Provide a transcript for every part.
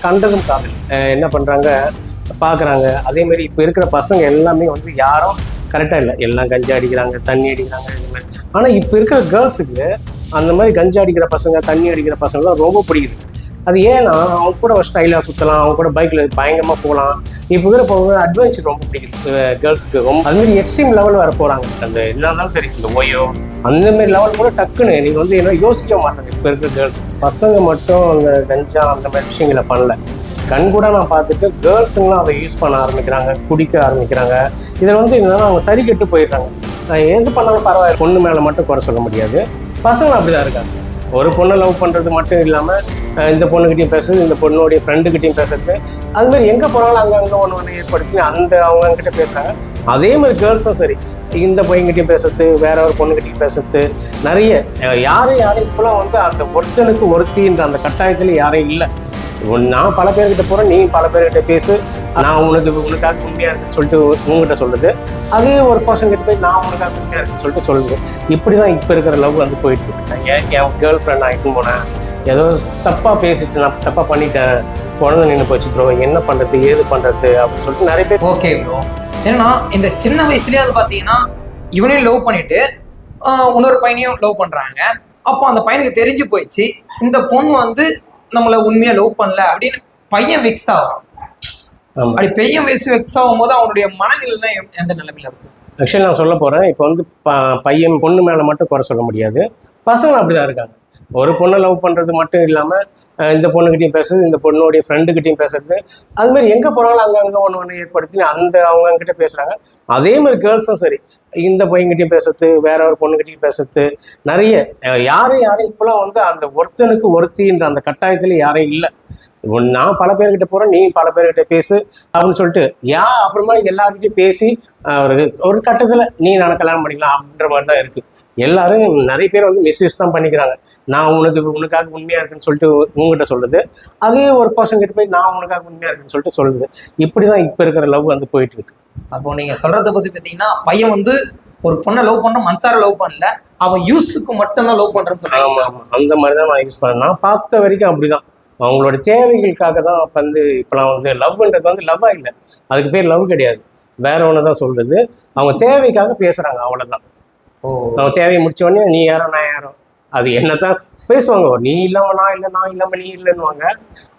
கண்டதும் காதல் என்ன பண்ணுறாங்க பார்க்குறாங்க. அதேமாரி இப்போ இருக்கிற பசங்க எல்லாமே வந்து யாரும் கரெக்டாக இல்லை, எல்லாம் கஞ்சா அடிக்கிறாங்க, தண்ணி அடிக்கிறாங்க இந்த மாதிரி. ஆனால் இப்போ இருக்கிற கேர்ள்ஸுக்கு அந்த மாதிரி கஞ்சா அடிக்கிற பசங்க, தண்ணி அடிக்கிற பசங்கள்லாம் ரொம்ப பிடிக்குது. அது ஏன்னா அவங்க கூட ஸ்டைலாக சுற்றலாம், அவங்க கூட பைக்கில் பயங்கரமாக போகலாம். இப்போ இருக்கிற போக அட்வென்ச்சர் ரொம்ப பிடிக்குது கேர்ள்ஸுக்கு. ரொம்ப அதுமாரி எக்ஸ்ட்ரீம் லெவல் வர போகிறாங்க. அந்த என்ன இருந்தாலும் சரி, இந்த ஓயோ அந்தமாரி லெவல் கூட டக்குன்னு நீங்கள் வந்து என்ன யோசிக்க மாட்டாங்க. இப்போ இருக்கிற கேர்ள்ஸ் பசங்க மட்டும் அந்த கஞ்சா அந்த மாதிரி விஷயங்களை பண்ணல, கண் கூட நான் பார்த்துட்டு கேர்ள்ஸுங்களாம் அதை யூஸ் பண்ண ஆரம்பிக்கிறாங்க, குடிக்க ஆரம்பிக்கிறாங்க. இதில் வந்து என்னன்னா அவங்க தறி கெட்டு போயிடுறாங்க. எது பண்ணாலும் பரவாயில்ல, பொண்ணு மேலே மட்டும் குறை சொல்ல முடியாது, பசங்களும் அப்படி தான் இருக்காங்க. ஒரு பொண்ணை லவ் பண்ணுறது மட்டும் இல்லாமல் இந்த பொண்ணுக்கிட்டையும் பேசுறது, இந்த பொண்ணுடைய ஃப்ரெண்டுக்கிட்டையும் பேசுறது, அதுமாதிரி எங்கே போனாலும் அங்கே ஒன்று ஏற்படுத்தி அவங்கக்கிட்ட பேசுகிறாங்க. அதே மாதிரி கேர்ள்ஸும் சரி, இந்த பையன்கிட்டையும் பேசுறது, வேற ஒரு பொண்ணுக்கிட்டையும் பேசுறது, நிறைய யாரும் இப்போலாம் வந்து அந்த ஒருத்தனுக்கு ஒருத்தின்ற அந்த கட்டாயத்தில் யாரும் இல்லை. நான் பல பேர்கிட்ட போகிறேன், நீ பல பேர்கிட்ட பேசு, நான் உனக்காக உண்மையாக இருக்குன்னு சொல்லிட்டு உங்ககிட்ட சொல்லுது. அதே ஒரு பர்சன் கிட்ட போய் நான் உனக்காக உண்மையாக இருக்குன்னு சொல்லிட்டு சொல்லுது. இப்படி தான் இப்போ இருக்கிற லவ் வந்து போயிட்டு இருக்கு. என் கேர்ள் ஃப்ரெண்ட் நான் இட்டுன்னு போனேன், ஏதோ தப்பாக பேசிட்டு நான் தப்பாக பண்ணிட்டேன், குழந்தை நின்று போச்சு ப்ரோ, என்ன பண்ணுறது ஏது பண்ணுறது அப்படின்னு சொல்லிட்டு நிறைய பேர். ஓகே ப்ரோ, ஏன்னா இந்த சின்ன வயசுலேயே அது பார்த்தீங்கன்னா இவனையும் லவ் பண்ணிட்டு இன்னொரு பையனையும் லவ் பண்ணுறாங்க. அப்போ அந்த பையனுக்கு தெரிஞ்சு போயிடுச்சு இந்த பொண்ணு வந்து நம்மளை உண்மையா லவ் பண்ணல அப்படின்னு. பையன் வெக்ஸ் ஆகும். அப்படி பையன் வெக்ஸ் ஆகும் போது அவனுடைய மனநிலை எந்த நிலைமையில இருக்கு? ஆக்சுவலி நான் சொல்ல போகிறேன், இப்போ வந்து பையன் பொண்ணு மேலே மட்டும் குறை சொல்ல முடியாது, பசங்களும் அப்படி தான் இருக்காங்க. ஒரு பொண்ணை லவ் பண்ணுறது மட்டும் இல்லாமல் இந்த பொண்ணுக்கிட்டையும் பேசுறது, இந்த பொண்ணுடைய ஃப்ரெண்டுக்கிட்டையும் பேசுறது, அதுமாதிரி எங்கே போனாலும் அங்கே ஒன்று ஏற்படுத்தி அவங்கக்கிட்ட பேசுகிறாங்க. அதே மாதிரி கேர்ள்ஸும் சரி, இந்த பையன்கிட்டையும் பேசுறது, வேற ஒரு பொண்ணுக்கிட்டையும் பேசுறது, நிறைய யாரும் இப்போலாம் வந்து அந்த ஒருத்தனுக்கு ஒருத்தின்ற அந்த கட்டாயத்தில் யாரும் இல்லை. நான் பல பேர்கிட்ட போகிறேன், நீ பல பேர்கிட்ட பேசு அப்படின்னு சொல்லிட்டு அப்புறமா எல்லாருக்கிட்டையும் பேசி ஒரு கட்டத்தில் நீ நான் கல்யாணம் பண்ணிக்கலாம் அப்படின்ற மாதிரி தான் இருக்குது. எல்லாரும் நிறைய பேர் வந்து மிஸ்யூஸ் தான் பண்ணிக்கிறாங்க. நான் உனக்காக உண்மையாக இருக்குன்னு சொல்லிட்டு உங்ககிட்ட சொல்லுது, அதே ஒரு பர்சன் கிட்ட போய் நான் உனக்காக உண்மையாக இருக்குன்னு சொல்லிட்டு சொல்லுது. இப்படி தான் இப்போ இருக்கிற லவ் வந்து போயிட்டு இருக்கு. அப்போ நீங்கள் சொல்கிறத பற்றி பார்த்தீங்கன்னா பையன் வந்து ஒரு பொண்ணை லவ் பண்ணுற மனசார லவ் பண்ணல, அவன் யூஸுக்கு மட்டும்தான் லவ் பண்ணுறேன்னு சொல்லுவாங்க. ஆமாம், அந்த மாதிரி தான் நான் யூஸ் பண்ணேன். நான் பார்த்த வரைக்கும் அப்படிதான். அவங்களோட தேவைகளுக்காக தான் வந்து இப்போலாம் வந்து லவ்ன்றது வந்து லவ்வாக இல்லை, அதுக்கு பேர் லவ் கிடையாது, வேற ஒன்று தான் சொல்றது. அவங்க தேவைக்காக பேசுகிறாங்க, அவ்வளோதான். அவங்க தேவையை முடிச்ச உடனே நீ யாரோ நான் யாரோ அது என்னத்தான் பேசுவாங்க. நீ இல்லாமல் நான் இல்லை, நான் இல்லாமல் நீ இல்லைன்னுவாங்க.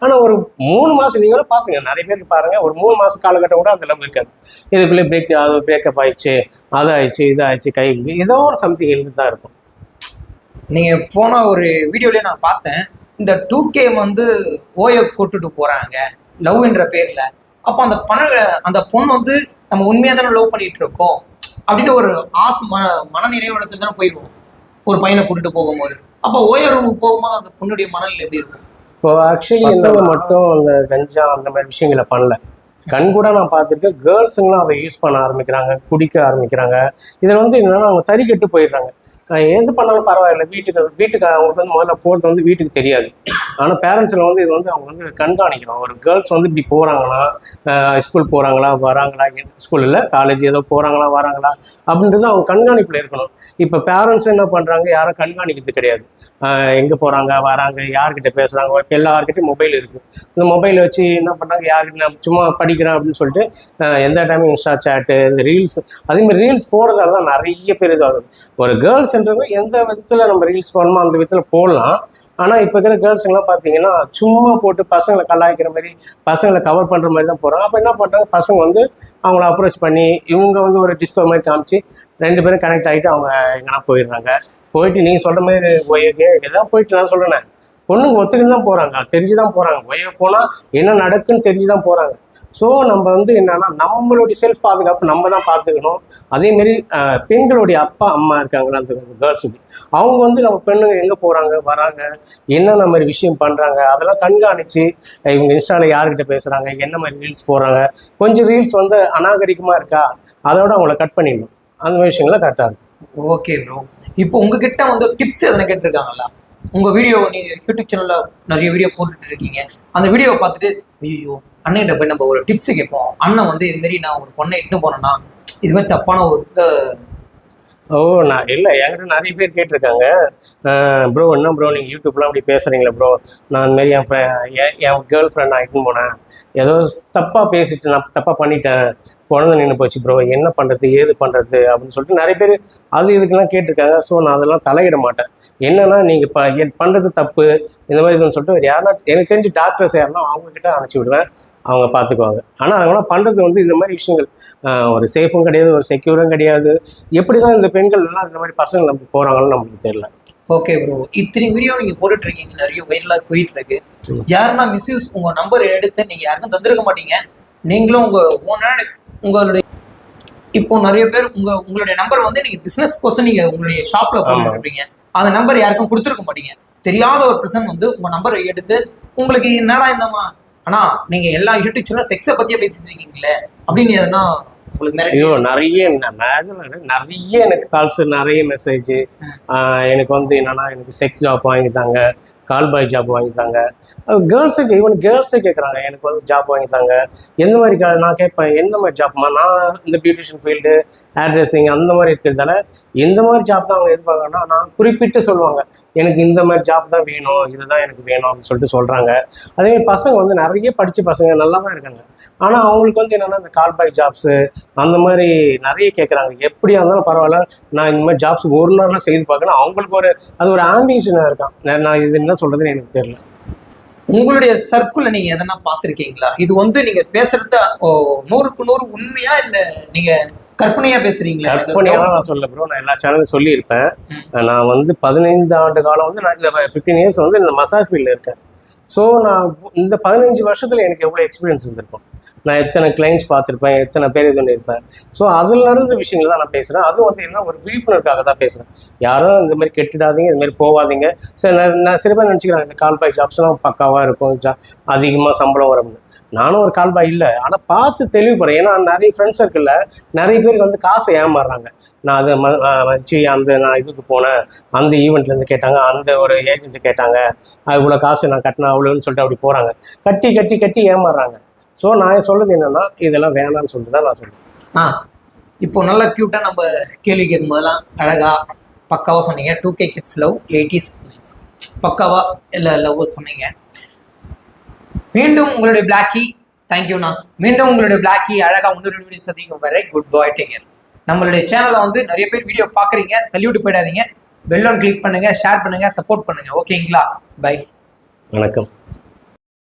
ஆனால் ஒரு 3 மாதம் நீங்களும் பார்த்துங்க, நிறைய பேருக்கு பாருங்கள், ஒரு 3 மாதம் காலகட்டம் கூட அந்த லவ் இருக்காது. இதுக்குள்ளே பிரேக்கப் ஆயிடுச்சு, அது ஆயிடுச்சு, இது ஆயிடுச்சு, கை ஏதோ ஒரு சம்திங் இருந்து தான் இருக்கும். நீங்கள் போன ஒரு வீடியோலேயே நான் பார்த்தேன், இந்த 2K வந்து ஓயோ கூட்டுட்டு போறாங்க லவ்ன்ற பேர்ல. அப்போ அந்த பொண்ணு வந்து நம்ம உண்மையா தானே லவ் பண்ணிட்டு இருக்கோம் அப்படின்னு ஒரு மனநிறைவடத்துல தானே போயிடுவோம் ஒரு பையனை கூட்டிட்டு போகும்போது. அப்போ ஓயோ ரூமுக்கு போகும்போது அந்த பொண்ணுடைய மனநிலை எப்படி இருக்கும்? இப்போ ஆக்சுவலி பசங்க மட்டும் அந்த கஞ்சா அந்த மாதிரி விஷயங்களை பண்ணல, கண் கூட நான் பார்த்துட்டு கேர்ள்ஸுங்களும் அதை யூஸ் பண்ண ஆரம்பிக்கிறாங்க, குடிக்க ஆரம்பிக்கிறாங்க. இதில் வந்து என்னன்னா அவங்க தறி கெட்டு போயிடுறாங்க. எது பண்ணாலும் பரவாயில்ல, வீட்டுக்கு அவங்களுக்கு வந்து முதல்ல போகிறது வந்து வீட்டுக்கு தெரியாது. ஆனால் பேரண்ட்ஸில் வந்து இது வந்து அவங்க வந்து கண்காணிக்கணும். ஒரு கேர்ள்ஸ் வந்து இப்படி போகிறாங்களா, ஸ்கூல் போகிறாங்களா வராங்களா, ஸ்கூலில் காலேஜ் ஏதோ போகிறாங்களா வராங்களா அப்படின்றது அவங்க கண்காணிப்பில் இருக்கணும். இப்போ பேரண்ட்ஸ் என்ன பண்ணுறாங்க, யாரும் கண்காணிக்கிறது கிடையாது. எங்கே போகிறாங்க வராங்க, யார்கிட்ட பேசுகிறாங்க, எல்லாருக்கிட்டையும் மொபைல் இருக்குது. இந்த மொபைலை வச்சு என்ன பண்ணுறாங்க, யாருக்கு சும்மா படிக்கிறேன் அப்படின்னு சொல்லிட்டு எந்த டைமும் இன்ஸ்டா சேட்டு, இந்த ரீல்ஸ், அதேமாதிரி ரீல்ஸ் போடுறதால தான் நிறைய பேர் இதாகுது. ஒரு கேர்ள்ஸ் எந்த விதத்தில் நம்ம ரீல்ஸ் பண்ணணுமோ அந்த விதத்தில் போடலாம். ஆனால் இப்போ இருக்கிற கேர்ள்ஸுங்கெல்லாம் பார்த்தீங்கன்னா சும்மா போட்டு பசங்களை கலாய்க்கிற மாதிரி, பசங்களை கவர் பண்ணுற மாதிரி தான் போகிறாங்க. அப்போ என்ன பண்ணுறாங்க, பசங்க வந்து அவங்கள அப்ரோச் பண்ணி இவங்க வந்து ஒரு டிஸ்கோ மாதிரி காமிச்சு 2 பேரும் கனெக்ட் ஆகிட்டு அவங்க எங்கன்னா போயிடுறாங்க. போயிட்டு நீங்கள் சொல்கிற மாதிரி எதாவது போயிட்டு நான் சொல்கிறேன், பொண்ணுங்க ஒத்துக்கிட்டு தான் போகிறாங்க, தெரிஞ்சு தான் போகிறாங்க. ஒய்ய போனால் என்ன நடக்குன்னு தெரிஞ்சு தான் போகிறாங்க. ஸோ நம்ம வந்து என்னன்னா நம்மளுடைய செல்ஃப் பாதுகாப்பு நம்ம தான் பார்த்துக்கணும். அதேமாரி பெண்களுடைய அப்பா அம்மா இருக்காங்களா அந்த கேர்ள்ஸுக்கு, அவங்க வந்து நம்ம பெண்ணுங்க எங்கே போகிறாங்க வராங்க, என்னென்ன மாதிரி விஷயம் பண்ணுறாங்க அதெல்லாம் கண்காணித்து இவங்க இன்ஸ்டாவில் யார்கிட்ட பேசுகிறாங்க, என்ன மாதிரி ரீல்ஸ் போடுறாங்க, கொஞ்சம் ரீல்ஸ் வந்து அநாகரிகமாக இருக்கா அதோட அவங்கள கட் பண்ணிடணும். அந்த மாதிரி விஷயங்கள்லாம் கரெக்டாக இருக்கும். ஓகே ப்ரோ, இப்போ உங்ககிட்ட வந்து டிப்ஸ் எதனா கேட்டிருக்காங்களா? உங்கள் வீடியோ நீங்கள் யூடியூப் சேனலில் நிறைய வீடியோ போட்டுட்டு இருக்கீங்க, அந்த வீடியோவை பார்த்துட்டு ஐயோ அண்ணன்கிட்ட போய் நம்ம ஒரு டிப்ஸ் கேட்போம், அண்ணன் வந்து இதுமாரி நான் ஒரு பொண்ணை இட்டு போனேன்னா இது மாதிரி தப்பான ஒரு ஓ நான் இல்லை என்கிட்ட நிறைய பேர் கேட்டிருக்காங்க ப்ரோ என்ன ப்ரோ நீங்கள் யூடியூப்லாம் அப்படி பேசுகிறீங்களே ப்ரோ நான் இந்த மாதிரி என் கேர்ள் ஃப்ரெண்ட் நான் இட்டுன்னு போனேன் ஏதோ தப்பாக பேசிட்டு நான் தப்பாக பண்ணிட்டேன் குழந்தை நின்று போச்சு ப்ரோ என்ன பண்ணுறது ஏது பண்ணுறது அப்படின்னு சொல்லிட்டு நிறைய பேர் அது இதுக்கெல்லாம் கேட்டிருக்காங்க. ஸோ நான் அதெல்லாம் தலையிட மாட்டேன். என்னன்னா நீங்கள் பண்ணுறது தப்பு இந்த மாதிரி இதுன்னு சொல்லிட்டு யாருன்னா எனக்கு தெரிஞ்சு டாக்டர்ஸ் யாருன்னா அவங்கக்கிட்ட அனுப்பிச்சி விடுவேன், அவங்க பார்த்துக்குவாங்க. ஆனால் அவங்களாம் பண்ணுறது வந்து இந்த மாதிரி விஷயங்கள் ஒரு சேஃபும் கிடையாது, ஒரு செக்யூரும் கிடையாது. எப்படி தான் இந்த பெண்கள் எல்லாம் இந்த மாதிரி பசங்க நம்ம போகிறாங்கன்னு நம்மளுக்கு தெரியல. ஓகே ப்ரோ, இத்தனை வீடியோ நீங்க போட்டுட்டு இருக்கீங்க, நிறைய வைரலாக போயிட்டு இருக்கு. யாருன்னா மிஸ்யூஸ் உங்க நம்பர் எடுத்து நீங்க யாருக்கும் தந்திருக்க மாட்டீங்க. நீங்களும் உங்களுடைய இப்போ நிறைய பேர் உங்களுடைய நம்பர் வந்து நீங்க பிசினஸ் கோசம் நீங்க உங்களுடைய ஷாப்ல போட்டுருப்பீங்க. அந்த நம்பர் யாருக்கும் கொடுத்துருக்க மாட்டீங்க. தெரியாத ஒரு பர்சன் வந்து உங்க நம்பரை எடுத்து உங்களுக்கு என்னடா இந்தமா ஆனா நீங்க எல்லா யூடியூப்ல செக்ஸை பத்தியே பேசிட்டு இருக்கீங்களே அப்படின்னு எதுனா ஐயோ நிறைய எனக்கு கால்ஸ் நிறைய மெசேஜ். எனக்கு வந்து என்னன்னா எனக்கு செக்ஸ் ஜாப் வாங்கி தாங்க, கால் பாய் ஜாப் வாங்கி தாங்க. கேர்ள்ஸுக்கு ஈவன் கேர்ள்ஸே கேட்குறாங்க எனக்கு வந்து ஜாப் வாங்கி தாங்க. எந்த மாதிரி நான் கேட்பேன் எந்த மாதிரி ஜாப்மா, நான் இந்த பியூட்டிஷியன் ஃபீல்டு ஹேர் ட்ரெஸ்ஸிங் அந்த மாதிரி இருக்கிறதால இந்த மாதிரி ஜாப் தான் அவங்க எதிர்பார்க்கணும்னா நான் குறிப்பிட்டு சொல்லுவாங்க எனக்கு இந்த மாதிரி ஜாப் தான் வேணும், இதுதான் எனக்கு வேணும் அப்படின்னு சொல்லிட்டு சொல்கிறாங்க. அதேமாதிரி பசங்க வந்து நிறைய படித்த பசங்க நல்லா தான் இருக்காங்க. ஆனால் அவங்களுக்கு வந்து என்னென்னா இந்த கால் பாய் ஜாப்ஸு அந்த மாதிரி நிறைய கேட்குறாங்க. எப்படியா இருந்தாலும் பரவாயில்ல நான் இந்த மாதிரி ஜாப்ஸ் ஒரு நாள்லாம் செய்து பார்க்கணும். அவங்களுக்கு அது ஒரு ஆம்பிஷனாக இருக்கான். நான் இது என்ன சொல்றதுன்னு எனக்கு தெரியல. உங்களுடைய சர்க்கிள் நீங்க எதனா பார்த்துருக்கீங்களா? இது வந்து நீங்க பேசுறது 100க்கு 100 உண்மையா இல்ல நீங்க கற்பனையா பேசுறீங்களா? கற்பனையாலாம் நான் சொல்ல ப்ரோ, நான் எல்லா சேனலும் சொல்லியிருப்பேன். நான் வந்து 15 ஆண்டு காலம் வந்து நான் இந்த 15 இயர்ஸ் வந்து இந்த மசாஜ் ஃபீல்டில் இருக்கேன். ஸோ நான் இந்த 15 வருஷத்தில் எனக்கு எவ்வளோ எக்ஸ்பீரியன்ஸ் இருந்திருக்கும். நான் எத்தனை கிளைண்ட்ஸ் பார்த்துருப்பேன், எத்தனை பேர் இது பண்ணியிருப்பேன். ஸோ அதில் நடந்த விஷயங்கள் தான் நான் பேசுகிறேன். அதுவும் வந்து என்ன ஒரு விழிப்புணர்வுக்காக தான் பேசுகிறேன். யாரும் இந்த மாதிரி கெட்டுடாதீங்க, இது மாதிரி போகாதீங்க. சரி நான் சில பேர் நினச்சிக்கிறாங்க இந்த கால் பாய் ஜாப்ஸ்லாம் பக்காவாக இருக்கும், அதிகமாக சம்பளம் வரும்னு. நானும் ஒரு கால் பாய் இல்லை, ஆனால் பார்த்து தெளிவுபடுறேன். ஏன்னா நிறைய ஃப்ரெண்ட்ஸ் சர்க்கிளில் நிறைய பேருக்கு வந்து காசை ஏமாறுறாங்க. நான் அதை வச்சு நான் இதுக்கு போனேன், அந்த ஈவெண்ட்லேருந்து கேட்டாங்க, அந்த ஒரு ஏஜென்ட்டு கேட்டாங்க, இவ்வளோ காசு நான் கட்டினேன் அவ்வளோன்னு சொல்லிட்டு அப்படி போகிறாங்க. கட்டி ஏமாறுறாங்க. ஸோ நான் சொல்றது என்னன்னா இதெல்லாம் வேணாம்னு சொல்லிட்டு தான் நான் சொல்றேன். இப்போ நல்லா க்யூட்டாக நம்ம கேள்வி கேட்கும் போதெல்லாம் அழகா பக்காவாக சொன்னீங்க. 2K கிட்ஸ் லவ் 80s பக்காவா இல்லை லவ் சொன்னீங்க. மீண்டும் உங்களுடைய பிளாக்கி தேங்க்யூண்ணா. மீண்டும் உங்களுடைய பிளாக்கி அழகா 1 வீடியோ சந்திக்கும் வரை குட் பாய், டேக் கேர். நம்மளுடைய சேனலை வந்து நிறைய பேர் வீடியோ பார்க்குறீங்க, தள்ளிவிட்டு போயிடாதீங்க. பெல் ஆன் கிளிக் பண்ணுங்க, ஷேர் பண்ணுங்க, சப்போர்ட் பண்ணுங்க. ஓகேங்களா? பை, வணக்கம்.